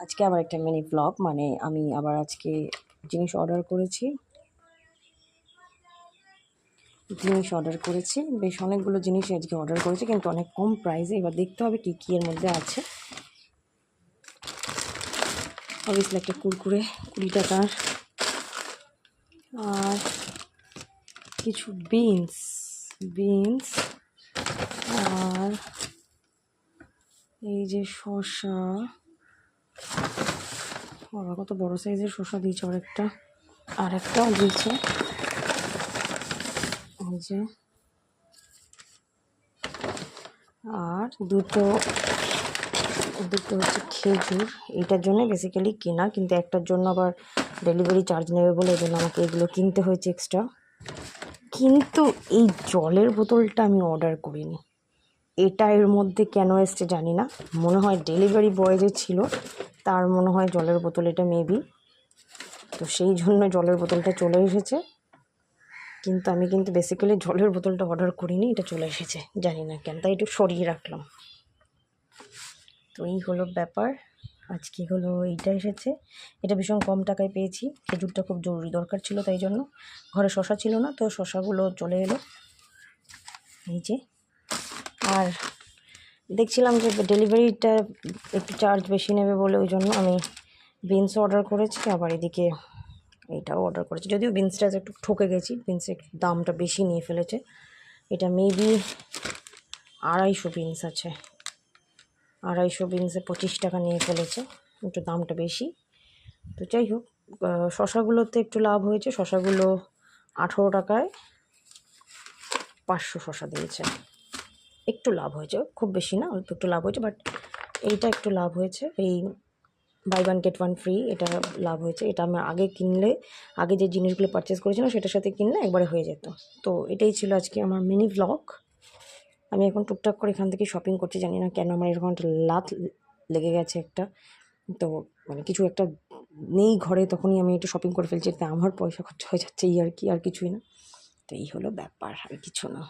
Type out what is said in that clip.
আজকে আবার একটা মিনি ব্লগ, মানে আমি আবার আজকে জিনিস অর্ডার করেছি। বেশ অনেকগুলো জিনিস আজকে অর্ডার করেছি, কিন্তু অনেক কম প্রাইসে। এবার দেখতে হবে কি কি এর মধ্যে আছে। অবভিয়াসলি একটা কুরকুরে 20 টাকার, আর কিছু বিনস, আর এই যে শসা, বাবা কত বড় সাইজের শসা দিয়েছে। আরেকটাও দিয়েছে, এই যে, আর দুটো হচ্ছে খেজুর। এইটার জন্য বেসিক্যালি কেনা, কিন্তু একটার জন্য আবার ডেলিভারি চার্জ নেবে বলে এই জন্য আমাকে এগুলো কিনতে হয়েছে এক্সট্রা। কিন্তু এই জলের বোতলটা আমি অর্ডার করিনি। এটা এর মধ্যে কেন এসছে জানি না, মনে হয় ডেলিভারি বয় যে ছিল তার মনে হয় জলের বোতল এটা মেবি, তো সেই জন্য জলের বোতলটা চলে এসেছে। কিন্তু আমি বেসিক্যালি জলের বোতলটা অর্ডার করিনি, এটা চলে এসেছে, জানি না কেন, তাই একটু সরিয়ে রাখলাম। তো এই হলো ব্যাপার। আজকে হলো এইটা এসেছে, এটা ভীষণ কম টাকায় পেয়েছি। খেজুরটা খুব জরুরি দরকার ছিল, তাই জন্য। ঘরে শশা ছিল না, তো শশাগুলো চলে এলো এই যে। আর দেখছিলাম যে ডেলিভারিটা একটু চার্জ বেশি নেবে বলে ওই জন্য আমি বিনস অর্ডার করেছি, আবার এদিকে এইটাও অর্ডার করেছি। যদিও বিনসটা একটু ঠকে গেছি, বিনসের দামটা বেশি নিয়ে ফেলেছে। এটা মেবি 250 বিনস আছে, 250 বিনসে 25 টাকা নিয়ে ফেলেছে, একটু দামটা বেশি। তো যাই হোক, শশাগুলোতে একটু লাভ হয়েছে। শশাগুলো 18 টাকায় 500 শশা দিয়েছে, একটু লাভ হয়েছে, খুব বেশি না, অল্প একটু লাভ হয়েছে। বাট এইটা একটু লাভ হয়েছে, এই buy one get one free, এটা লাভ হয়েছে। এটা আমার আগে যে জিনিসগুলো পারচেস করেছিলাম সেটার সাথে কিনলে একবারে হয়ে যেত। তো এটাই ছিল আজকে আমার মিনি ভ্লগ। আমি এখন টুকটাক করে এখান থেকে শপিং করছি, জানি না কেন আমার এরকম একটা লাত লেগে গেছে একটা। তো মানে কিছু একটা নেই ঘরে, তখনই আমি একটু শপিং করে ফেলছি, এতে আমার পয়সা খরচা হয়ে যাচ্ছে, এই আর কি, আর কিছুই না। তো এই হলো ব্যাপার, আর কিছু না।